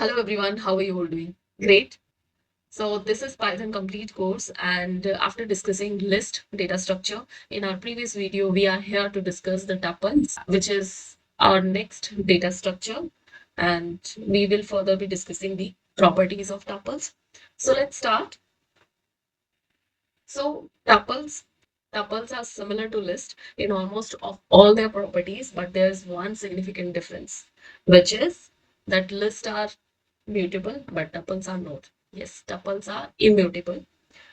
Hello everyone, how are you all doing? Great. So this is Python complete course, and after discussing list data structure in our previous video, we are here to discuss the tuples, which is our next data structure, and we will further be discussing the properties of tuples. So let's start. So tuples are similar to list in almost of all their properties, but there's one significant difference, which is that lists are mutable, but tuples are not. Yes, tuples are immutable.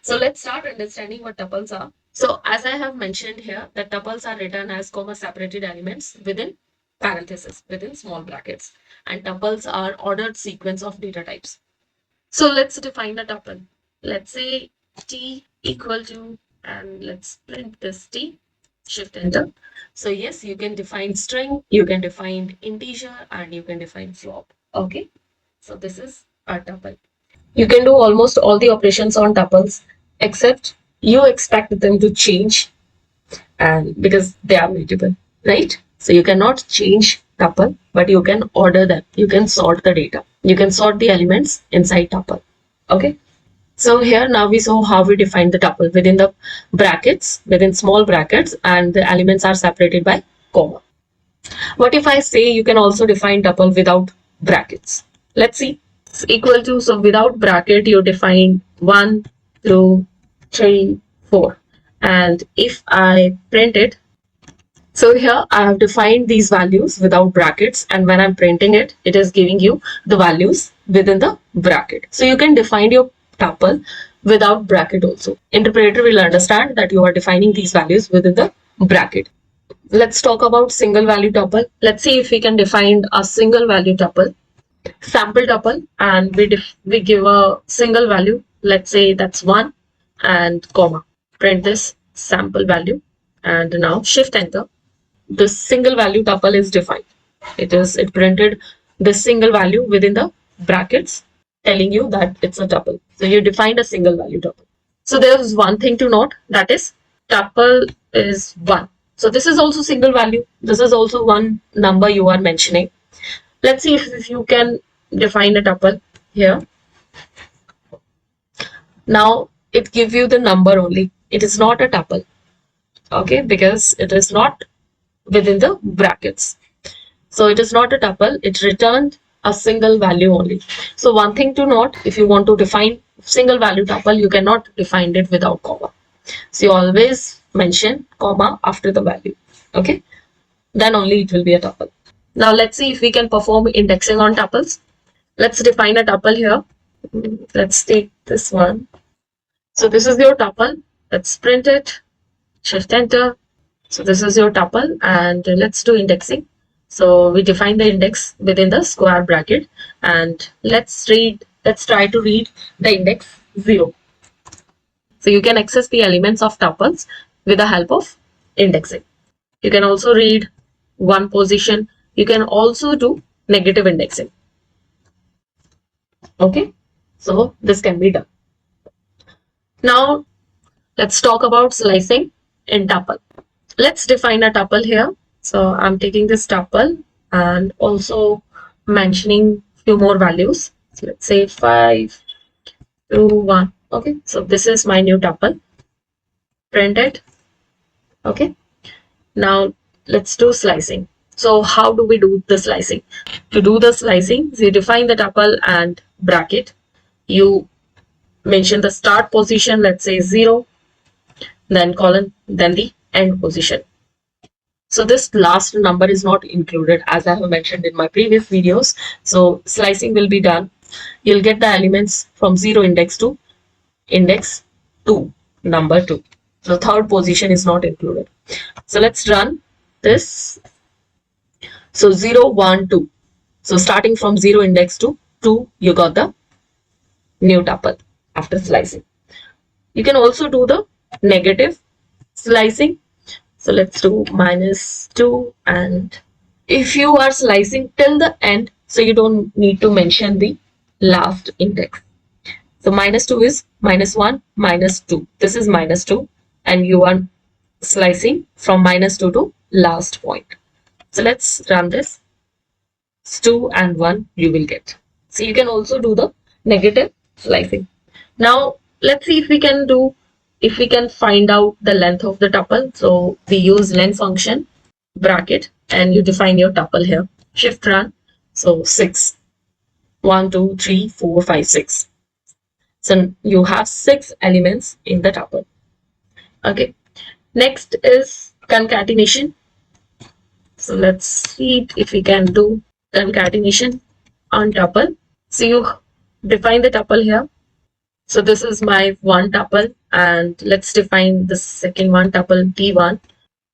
So let's start understanding what tuples are. So as I have mentioned here, the tuples are written as comma separated elements within parentheses, within small brackets. And tuples are ordered sequence of data types. So let's define a tuple. Let's say t equal to, and let's print this t, shift enter. So yes, you can define string, you can define integer, and you can define float. Okay. So this is a tuple. You can do almost all the operations on tuples, except you expect them to change, and because they are mutable, right? So you cannot change tuple, but you can order them. You can sort the data. You can sort the elements inside tuple. Okay. So here now we saw how we define the tuple within the brackets, within small brackets, and the elements are separated by comma. What if I say you can also define tuple without brackets? Let's see. It's equal to, so without bracket, you define 1, 2, 3, 4. And if I print it, so here I have defined these values without brackets, and when I'm printing it, it is giving you the values within the bracket. So you can define your tuple without bracket also. Interpreter will understand that you are defining these values within the bracket. Let's talk about single value tuple. Let's see if we can define a single value tuple, sample tuple, and we give a single value. Let's say that's 1 and comma. Print this sample value, and now shift enter. The single value tuple is defined. It printed this single value within the brackets, telling you that it's a tuple. So you defined a single value tuple. So there's one thing to note, that is tuple is 1. So this is also single value. This is also one number you are mentioning. Let's see if you can define a tuple here. Now it gives you the number only. It is not a tuple. Okay, because it is not within the brackets. So it is not a tuple. It returned a single value only. So one thing to note, if you want to define single value tuple, you cannot define it without comma. So you always mention comma after the value. Okay, then only it will be a tuple. Now let's see if we can perform indexing on tuples. Let's define a tuple here. Let's take this one. So this is your tuple. Let's print it. Shift enter. So this is your tuple, and let's do indexing. So we define the index within the square bracket, and let's try to read the index 0. So you can access the elements of tuples with the help of indexing. You can also read one position. You can also do negative indexing. Okay, so this can be done. Now let's talk about slicing in tuple. Let's define a tuple here. So I'm taking this tuple and also mentioning few more values. So let's say 5, 2, 1. Okay, so this is my new tuple. Print it. Okay, now let's do slicing. So how do we do the slicing? To do the slicing, so you define the tuple and bracket. You mention the start position, let's say 0, then colon, then the end position. So this last number is not included, as I have mentioned in my previous videos. So slicing will be done. You'll get the elements from 0 index to index 2, number 2. So third position is not included. So let's run this. So 0, 1, 2. So starting from 0 index to 2, you got the new tuple after slicing. You can also do the negative slicing. So let's do -2, and if you are slicing till the end, so you don't need to mention the last index. So -2 is -1, -2. This is -2, and you are slicing from -2 to last point. So let's run this. 2 and 1 you will get. So you can also do the negative slicing. Now let's see if we can find out the length of the tuple. So we use len function bracket and you define your tuple here. Shift run. So 6. 1, 2, 3, 4, 5, 6. So you have 6 elements in the tuple. Okay. Next is concatenation. So let's see if we can do concatenation on tuple. So you define the tuple here. So this is my one tuple, and let's define the second one tuple T1.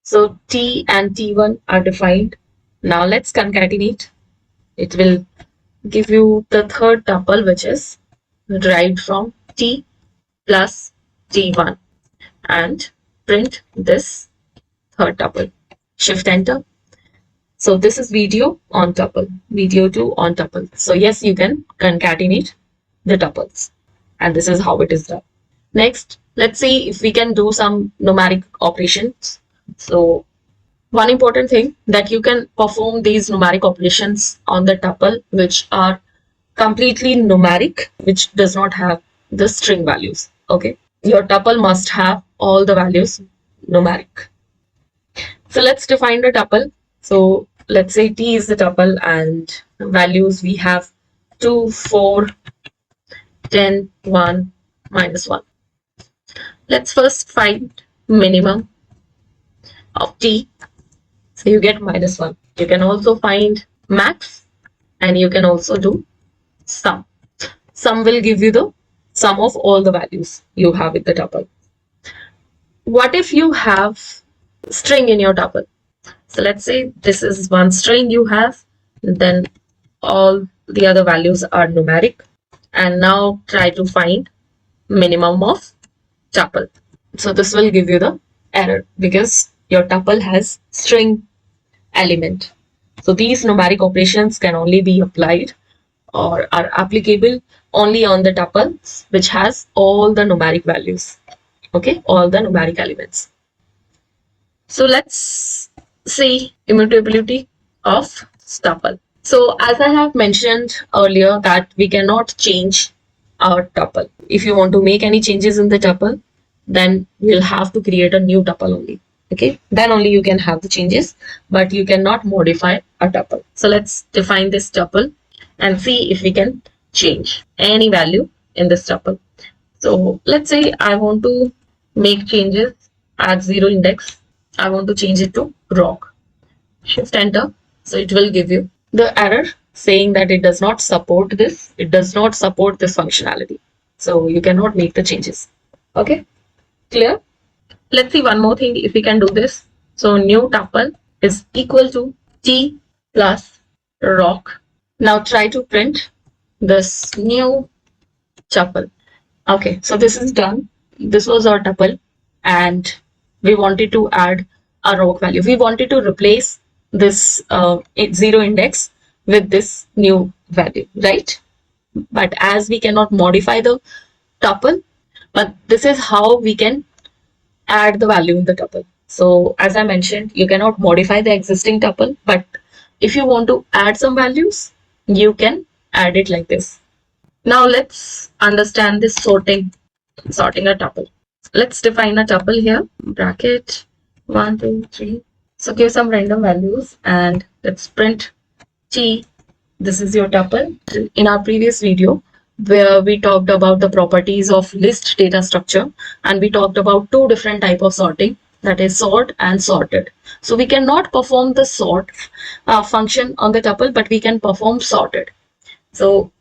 So T and T1 are defined. Now let's concatenate. It will give you the third tuple, which is derived from T plus T1, and print this third tuple. Shift enter. So this is video on tuple, video 2 on tuple. So yes, you can concatenate the tuples, and this is how it is done. Next, let's see if we can do some numeric operations. So one important thing that you can perform these numeric operations on the tuple which are completely numeric, which does not have the string values. Okay, your tuple must have all the values numeric. So let's define the tuple. So let's say T is the tuple and values we have 2, 4, 10, 1, minus 1. Let's first find minimum of T. So you get minus 1. You can also find max and you can also do sum. Sum will give you the sum of all the values you have in the tuple. What if you have string in your tuple? So let's say this is one string you have, then all the other values are numeric, and now try to find minimum of tuple. So this will give you the error because your tuple has string element. So these numeric operations can only be applied or are applicable only on the tuples which has all the numeric values. Okay, all the numeric elements. So let's see immutability of tuple. So as I have mentioned earlier that we cannot change our tuple. If you want to make any changes in the tuple, then you'll have to create a new tuple only. Okay, then only you can have the changes, but you cannot modify a tuple. So let's define this tuple and see if we can change any value in this tuple. So let's say I want to make changes at 0 index. I want to change it to rock. Shift enter. So it will give you the error saying that it does not support this. It does not support this functionality. So you cannot make the changes. Okay, clear? Let's see one more thing if we can do this. So new tuple is equal to T plus rock. Now try to print this new tuple. Okay, so this is done. This was our tuple and we wanted to add a rock value. We wanted to replace this 0 index with this new value, right? But as we cannot modify the tuple, but this is how we can add the value in the tuple. So as I mentioned, you cannot modify the existing tuple, but if you want to add some values, you can add it like this. Now let's understand this sorting a tuple. Let's define a tuple here, bracket 1, 2, 3. So give some random values and let's print T. This is your tuple. In our previous video, where we talked about the properties of list data structure, and we talked about two different types of sorting, that is sort and sorted. So we cannot perform the sort function on the tuple, but we can perform sorted. So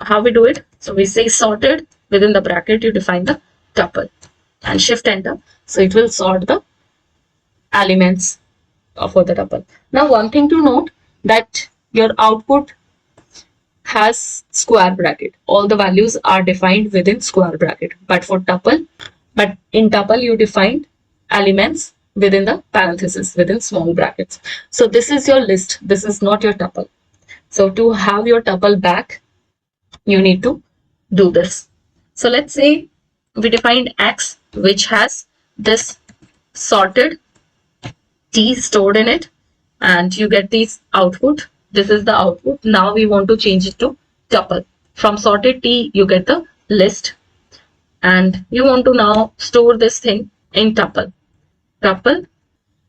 how we do it? So we say sorted, within the bracket you define the tuple and shift enter. So it will sort the elements for the tuple. Now one thing to note, that your output has square bracket. All the values are defined within square bracket. But in tuple you defined elements within the parenthesis, within small brackets. So this is your list. This is not your tuple. So to have your tuple back, you need to do this. So let's say we defined X, which has this sorted T stored in it, and you get this output. This is the output. Now we want to change it to tuple. From sorted T, you get the list, and you want to now store this thing in tuple. Tuple,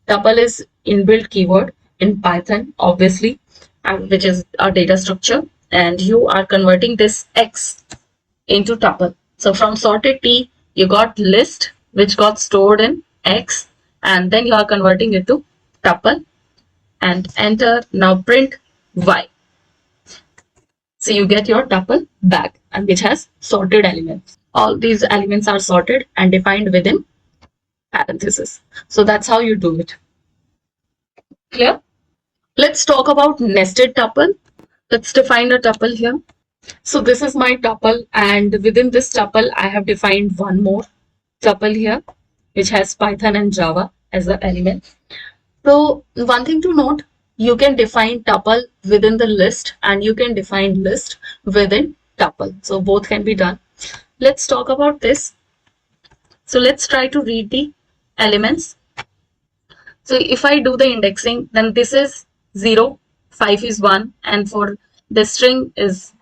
tuple is inbuilt keyword in Python, obviously, which is a data structure, and you are converting this X into tuple. So from sorted T, you got list, which got stored in X, and then you are converting it to tuple, and enter. Now print Y. So you get your tuple back, and which has sorted elements. All these elements are sorted and defined within parentheses. So that's how you do it. Clear? Let's talk about nested tuple. Let's define a tuple here. So this is my tuple, and within this tuple, I have defined one more tuple here, which has Python and Java as the element. So one thing to note, you can define tuple within the list, and you can define list within tuple. So both can be done. Let's talk about this. So let's try to read the elements. So if I do the indexing, then this is 0, 5 is 1, and for the string is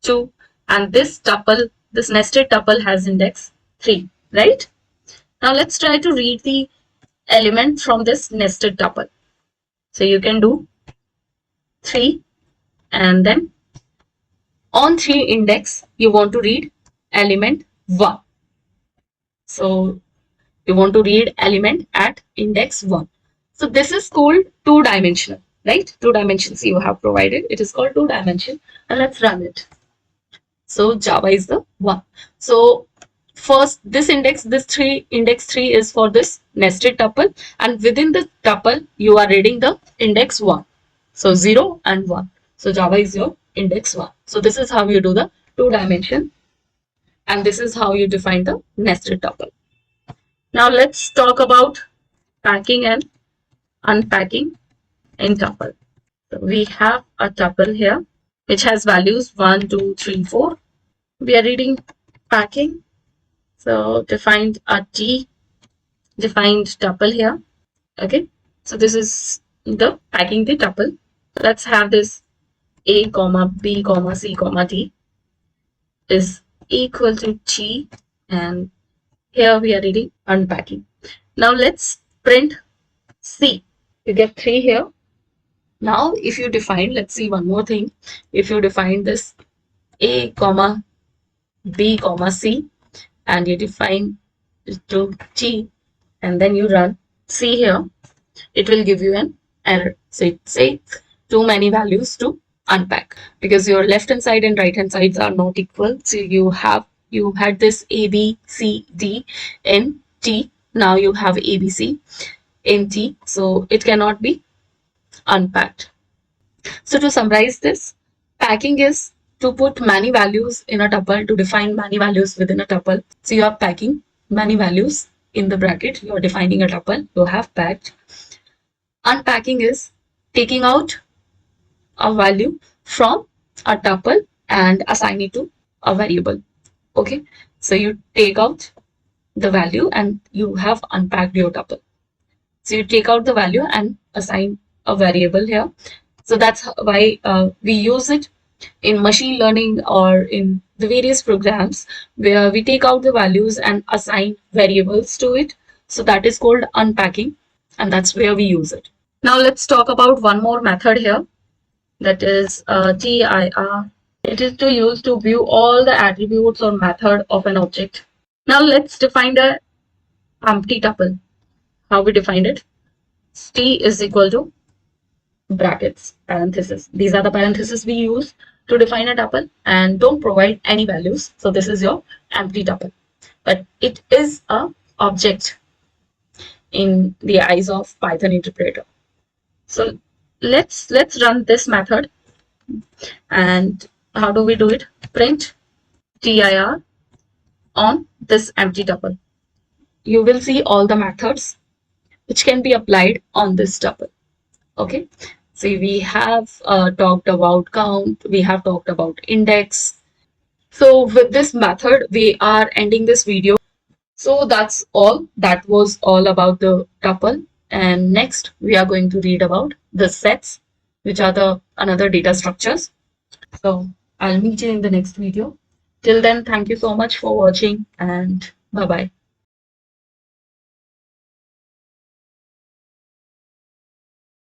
2, and this tuple, this nested tuple has index 3, right? Now let's try to read the element from this nested tuple. So you can do 3, and then on 3 index, you want to read element 1. So you want to read element at index 1. So this is called two-dimensional, right? Two dimensions you have provided. It is called two-dimension. And let's run it. So Java is the 1. So first, this index, index 3 is for this nested tuple. And within the tuple, you are reading the index 1. So 0 and 1. So Java is your index 1. So this is how you do the two-dimension. And this is how you define the nested tuple. Now let's talk about packing and unpacking in tuple. So we have a tuple here which has values 1, 2, 3, 4. We are reading packing. So defined a T defined tuple here. Okay. So this is the packing the tuple. Let's have this A comma B comma C comma D is equal to T, and here we are reading unpacking. Now let's print C. You get 3 here. Now, if you define, let's see one more thing. If you define this A comma B comma C, and you define to T, and then you run C here, it will give you an error. So it says too many values to unpack, because your left hand side and right hand sides are not equal. So you had this A B C D in T. Now you have A B C in T. So it cannot be unpacked. So to summarize this, packing is to put many values in a tuple, to define many values within a tuple. So you are packing many values in the bracket, you are defining a tuple, you have packed. Unpacking is taking out a value from a tuple and assign it to a variable. Okay, so you take out the value and you have unpacked your tuple. So you take out the value and assign a variable here. So that's why we use it in machine learning or in the various programs where we take out the values and assign variables to it. So that is called unpacking, and that's where we use it. Now let's talk about one more method here, that is TIR. It is to use to view all the attributes or method of an object. Now let's define the empty tuple. How we defined it? T is equal to brackets, parentheses. These are the parentheses we use to define a tuple, and don't provide any values. So this is your empty tuple, but it is a object in the eyes of Python interpreter. So let's run this method. And how do we do it? Print TIR on this empty tuple. You will see all the methods which can be applied on this tuple. Okay, so we have talked about count, we have talked about index. So with this method, we are ending this video. So that's all. That was all about the tuple. And next, we are going to read about the sets, which are the another data structures. So I'll meet you in the next video. Till then, thank you so much for watching and bye bye.